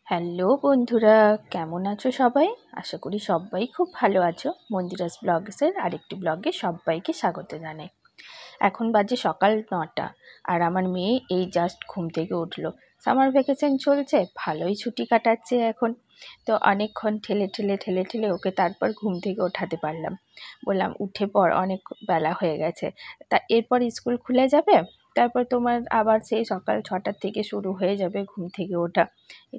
Hello বন্ধুরা, কেমন আছো সবাই? আশা করি সবাই খুব ভালো আছো। মন্দিরাস ব্লগসের আরেকটি ব্লগে সবাইকে স্বাগত জানাই। এখন বাজে সকাল 9টা আর আমার মেয়ে এই জাস্ট ঘুম থেকে উঠলো। সামার ভ্যাকেশন চলছে, ভালোই ছুটি কাটাচ্ছে এখন। তো অনেকক্ষণ ঠেলে ঠেলে ঠেলে ঠেলে ওকে তারপর ঘুম থেকে ওঠাতে পারলাম। বললাম উঠে পড়, অনেক বেলা হয়ে গেছে। তা এরপর স্কুল খুলে যাবে, তারপর তোমার আবার সেই সকাল 6টার থেকে শুরু হয়ে যাবে ঘুম থেকে ওঠা।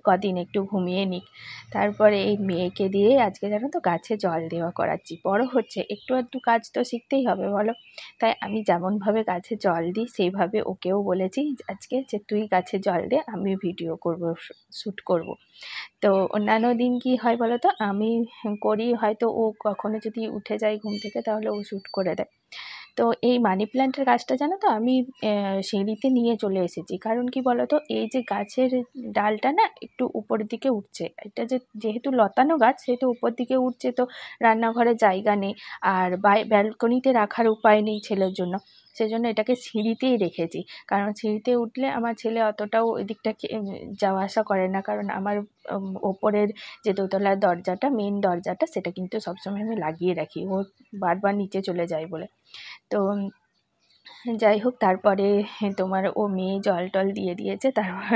কদিন একটু ঘুমিয়ে নিক। তারপরে এই মেয়েকে দিয়ে আজকে জানো তো গাছে জল দেওয়া করাচ্ছি। বড় হচ্ছে, একটু আধটু কাজ তো শিখতেই হবে বলো। তাই আমি যেমনভাবে গাছে জল দিই সেইভাবে ওকেও বলেছি আজকে যে তুই গাছে জল দে, আমি ভিডিও করব, শ্যুট করব। তো অন্যান্য দিন কি হয় বলো তো, আমি করি, হয়তো ও কখনো যদি উঠে যায় ঘুম থেকে তাহলে ও শ্যুট করে দেয়। তো এই মানি প্ল্যান্টের গাছটা জানো তো আমি সিঁড়িতে নিয়ে চলে এসেছি। কারণ কি বলো তো, এই যে গাছের ডালটা না একটু উপরের দিকে উঠছে, এটা যেহেতু লতানো গাছ সেহেতু উপর দিকে উঠছে, তো রান্নাঘরে জায়গা নেই আর ব্যালকনিতে রাখার উপায় নেই ছেলের জন্য। সেজন্য এটাকে সিঁড়িতেই রেখেছি। কারণ সিঁড়িতে উঠলে আমার ছেলে অতটাও ওই দিকটা যাওয়া আসা করে না, কারণ আমার ওপরের যে দোতলার দরজাটা, মেন দরজাটা, সেটা কিন্তু সবসময় আমি লাগিয়ে রাখি, ও বারবার নিচে চলে যায় বলে। তো যাই হোক, তারপরে তোমার ও মেয়ে জল টল দিয়ে দিয়েছে। তারপর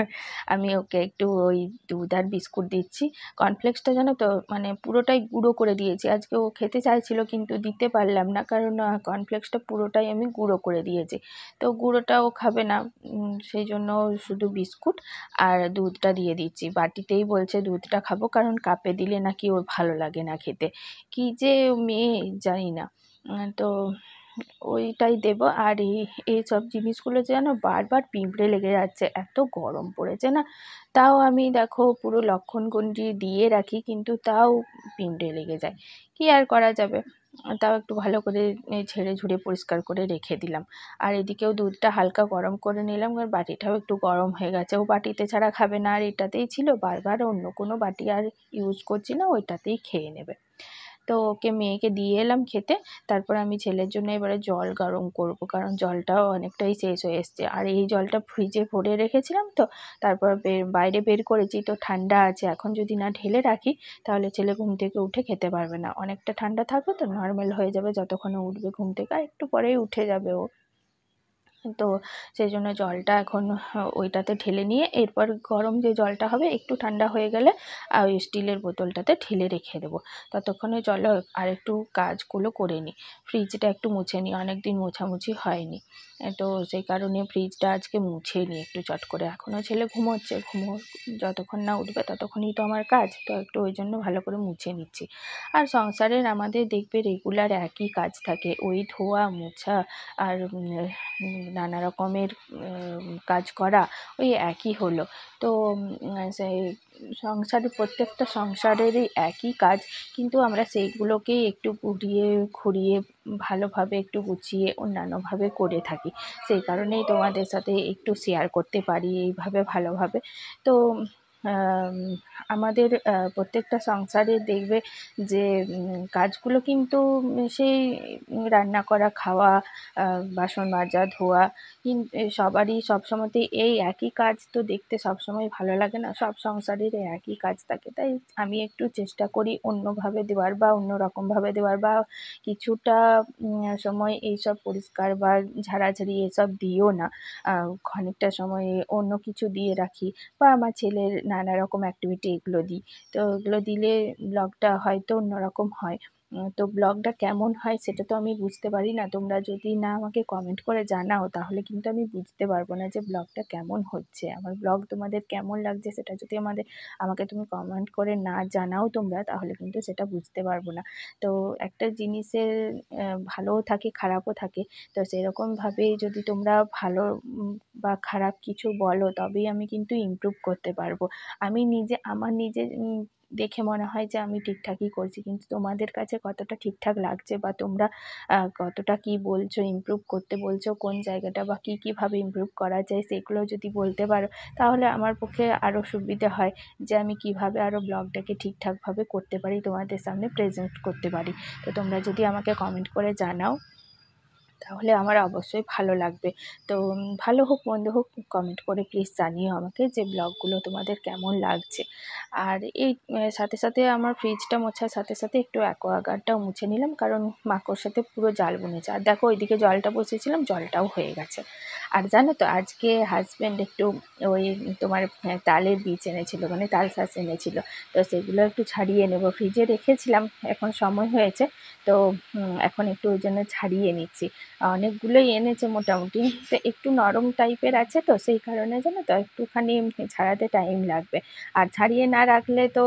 আমি ওকে একটু ওই দুধ আর বিস্কুট দিচ্ছি। কর্নফ্লেক্সটা জানো তো মানে পুরোটাই গুঁড়ো করে দিয়েছি। আজকে ও খেতে চাইছিল কিন্তু দিতে পারলাম না, কারণ কর্নফ্লেক্সটা পুরোটাই আমি গুঁড়ো করে দিয়েছি। তো গুঁড়োটা ও খাবে না, সেই জন্য শুধু বিস্কুট আর দুধটা দিয়ে দিচ্ছি। বাটিতেই বলছে দুধটা খাবো, কারণ কাপে দিলে নাকি ওর ভালো লাগে না খেতে। কি যে মেয়ে জানি না। তো ওইটাই দেবো। আর এইসব জিনিসগুলো যেন বারবার পিঁপড়ে লেগে যাচ্ছে, এত গরম পড়েছে না। তাও আমি দেখো পুরো লক্ষণগুঞ্জি দিয়ে রাখি, কিন্তু তাও পিঁপড়ে লেগে যায়। কি আর করা যাবে। তাও একটু ভালো করে ঝেড়ে ঝুড়ে পরিষ্কার করে রেখে দিলাম। আর এদিকেও দুধটা হালকা গরম করে নিলাম, কারণ বাটিটাও একটু গরম হয়ে গেছে। ও বাটিতে ছাড়া খাবে না, আর এটাতেই ছিল, বারবার অন্য কোনো বাটি আর ইউজ করছি না, ওইটাতেই খেয়ে নেবে। তো ওকে মেয়েকে দিয়ে এলাম খেতে। তারপর আমি ছেলের জন্য এবারে জল গরম করব, কারণ জলটাও অনেকটাই শেষ হয়ে এসছে। আর এই জলটা ফ্রিজে ভরে রেখেছিলাম, তো তারপর বাইরে বের করেছি, তো ঠান্ডা আছে। এখন যদি না ঢেলে রাখি তাহলে ছেলে ঘুম থেকে উঠে খেতে পারবে না। অনেকটা ঠান্ডা থাকবে তো নর্মাল হয়ে যাবে, যতক্ষণে উঠবে ঘুম থেকে, আর একটু পরেই উঠে যাবে ও। তো সেই জন্য জলটা এখন ওইটাতে ঢেলে নিয়ে এরপর গরম যে জলটা হবে একটু ঠান্ডা হয়ে গেলে ওই স্টিলের বোতলটাতে ঢেলে রেখে দেবো। ততক্ষণে চলো আর একটু কাজগুলো করে নিই। ফ্রিজটা একটু মুছে নিই, অনেক দিন মোছামুছি হয়নি। তো সেই কারণে ফ্রিজটা আজকে মুছে নিই একটু চট করে। এখনও ছেলে ঘুমোচ্ছে, যতক্ষণ না উঠবে ততক্ষণই তো আমার কাজ, তো একটু ওই জন্য ভালো করে মুছে নিচ্ছি। আর সংসারের আমাদের দেখবে রেগুলার একই কাজ থাকে, ওই ধোয়া মোছা আর নানা রকমের কাজ করা, ওই একই হলো। তো সেই সংসারের প্রত্যেকটা সংসারেরই একই কাজ, কিন্তু আমরা সেইগুলোকেই একটু ঘুরিয়ে ঘুরিয়ে ভালোভাবে একটু গুছিয়ে অন্যান্যভাবে করে থাকি। সেই কারণেই তোমাদের সাথে একটু শেয়ার করতে পারি এইভাবে ভালোভাবে। তো আম, আমাদের প্রত্যেকটা সংসারে দেখবে যে কাজগুলো কিন্তু সেই রান্না করা, খাওয়া, বাসন মাজা, ধোয়া, কিন্তু সবারই সবসময়তেই এই একই কাজ তো দেখতে সবসময় ভালো লাগে না। সব সংসারের একই কাজ থাকে, তাই আমি একটু চেষ্টা করি অন্যভাবে দেওয়ার বা অন্য রকমভাবে দেওয়ার, বা কিছুটা সময় এইসব পরিষ্কার বা ঝাড়াঝাড়ি এসব দিও না। খানিকটা সময় অন্য কিছু দিয়ে রাখি, বা আমার ছেলের নানা রকম অ্যাক্টিভিটি এগুলো দিই। তো এগুলো দিলে ব্লগটা হয়তো অন্যরকম হয়। তো ব্লগটা কেমন হয় সেটা তো আমি বুঝতে পারি না। তোমরা যদি না আমাকে কমেন্ট করে জানাও তাহলে কিন্তু আমি বুঝতে পারবো না যে ব্লগটা কেমন হচ্ছে। আমার ব্লগ তোমাদের কেমন লাগছে সেটা যদি আমাকে তুমি কমেন্ট করে না জানাও তোমরা, তাহলে কিন্তু সেটা বুঝতে পারবো না। তো একটা জিনিসের ভালোও থাকে, খারাপও থাকে। তো সেরকমভাবে যদি তোমরা ভালো বা খারাপ কিছু বলো, তবেই আমি কিন্তু ইমপ্রুভ করতে পারবো। আমি নিজে আমার নিজে দেখে মনে হয় যে আমি ঠিকঠাকই করছি, কিন্তু তোমাদের কাছে কতটা ঠিকঠাক লাগছে, বা তোমরা কতটা কি বলছো, ইমপ্রুভ করতে বলছো কোন জায়গাটা, বা কীভাবে ইমপ্রুভ করা যায় সেগুলো যদি বলতে পারো তাহলে আমার পক্ষে আরও সুবিধা হয়, যে আমি কিভাবে আরও ব্লগটাকে ঠিকঠাকভাবে করতে পারি, তোমাদের সামনে প্রেজেন্ট করতে পারি। তো তোমরা যদি আমাকে কমেন্ট করে জানাও তাহলে আমার অবশ্যই ভালো লাগবে। তো ভালো হোক মন্দ হোক কমেন্ট করে প্লিজ জানিও আমাকে যে ব্লগগুলো তোমাদের কেমন লাগছে। আর এই সাথে সাথে আমার ফ্রিজটা মোছার সাথে সাথে একটু অ্যাকোয়াগার্ডটাও মুছে নিলাম, কারণ মাকড়সাতে পুরো জাল বুনেছে। আর দেখো ওইদিকে জলটা বসিয়েছিলাম, জলটাও হয়ে গেছে। আর জানো তো আজকে হাজব্যান্ড একটু ওই তোমার তালের বীজ এনেছিল, মানে তাল শাঁস এনেছিল। তো সেগুলো একটু ছাড়িয়ে নেব, ফ্রিজে রেখেছিলাম, এখন সময় হয়েছে। তো এখন একটু ওই জন্য ছাড়িয়ে নিচ্ছি। অনেকগুলোই এনেছে মোটামুটি, তো একটু নরম টাইপের আছে, তো সেই কারণে জানো তো একটুখানি ছাড়াতে টাইম লাগবে। আর ছাড়িয়ে না রাখলে তো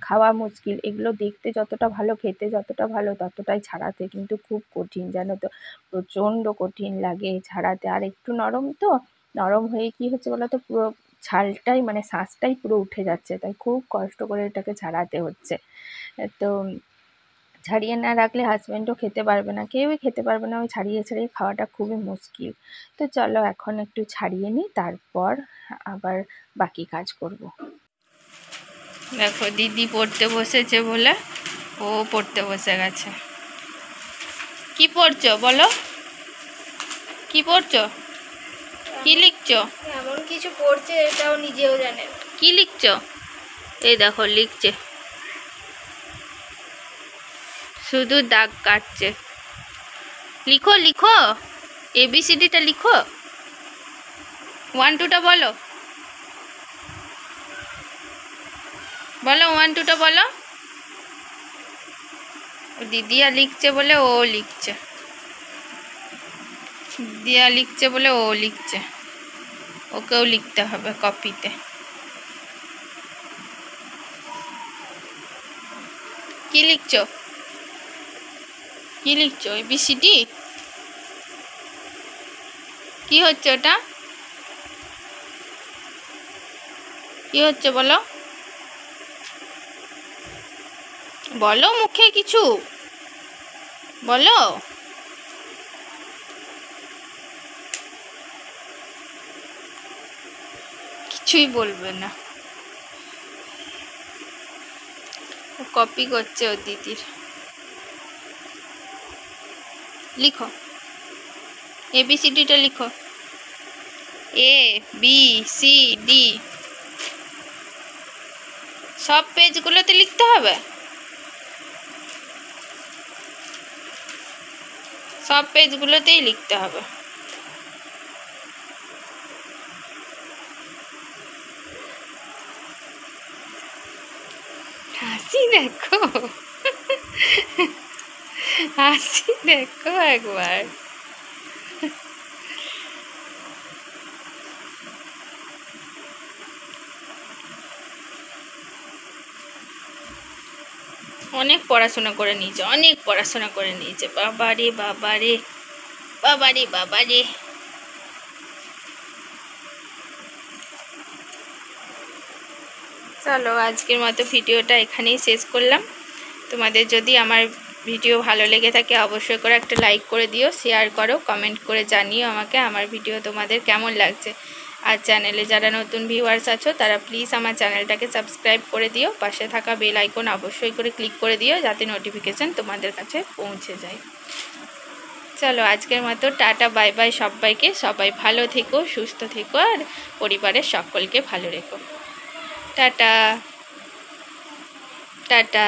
খাওয়া মুশকিল। এগুলো দেখতে যতটা ভালো, খেতে যতটা ভালো, ততটাই ছাড়াতে কিন্তু খুব কঠিন, জানো তো প্রচণ্ড কঠিন লাগে ছাড়াতে। আর একটু নরম তো, নরম হয়ে কি হচ্ছে বলো তো, পুরো ছালটাই মানে শাঁসটাই পুরো উঠে যাচ্ছে, তাই খুব কষ্ট করে এটাকে ছাড়াতে হচ্ছে। তো ছাড়িয়ে না রাখলে হাজব্যান্ডও খেতে পারবে না, কেউই খেতে পারবে না, ওই ছাড়িয়ে ছাড়িয়ে খাওয়াটা খুবই মুশকিল। তো চলো এখন একটু ছাড়িয়ে নিই, তারপর আবার বাকি কাজ করব। দেখো দিদি পড়তে বসেছে বলে ও পড়তে বসে গেছে। কি পড়ছো বলো, কি পড়ছো, কি লিখছো? এমন কিছু পড়ছে এটাও নিজেও জানে। কি লিখছো? এই দেখো লিখছে, শুধু দাগ কাটছে। লিখো লিখো, এবিসিডিটা লিখো, 1 2টা বলো, বলো 1 2টা বলো। দিদিয়া লিখছে বলে ও লিখছে, দিয়া লিখছে বলে ও লিখছে, ওকেও লিখতে হবে কপিতে। কি লিখছো, কি লিখছো? এবিসিডি? কি হচ্ছে ওটা, কি হচ্ছে বলো, বলো মুখে কিছু বলো। কিছুই বলবে না, ও কপি করছে ও দিদির। লিখো, এবিসিডিটা লিখো, ABCD। সব পেজগুলোতে লিখতে হবে, সব পেজগুলোতেই লিখতে হবে। হাসি দেখো, হাসি দেখো একবার। অনেক পড়াশোনা করে নিয়েছে, অনেক পড়াশোনা করে নিয়েছে, বাবারে বাবারে, বাবারে বাবারে। চলো আজকের মতো ভিডিওটা এখানেই শেষ করলাম। তোমাদের যদি আমার ভিডিও ভালো লেগে থাকে অবশ্যই করে একটা লাইক করে দিও, শেয়ার করো, কমেন্ট করে জানিও আমাকে আমার ভিডিও তোমাদের কেমন লাগছে। আর চ্যানেলে যারা নতুন ভিউয়ার্স আছো তারা প্লিজ আমার চ্যানেলটাকে সাবস্ক্রাইব করে দিও, পাশে থাকা বেল আইকন অবশ্যই করে ক্লিক করে দিও যাতে নোটিফিকেশান তোমাদের কাছে পৌঁছে যায়। চলো আজকের মতো টাটা বাই বাই সবাইকে, সবাই ভালো থেকো, সুস্থ থেকো, আর পরিবারের সকলকে ভালো রেখো। Tata tata.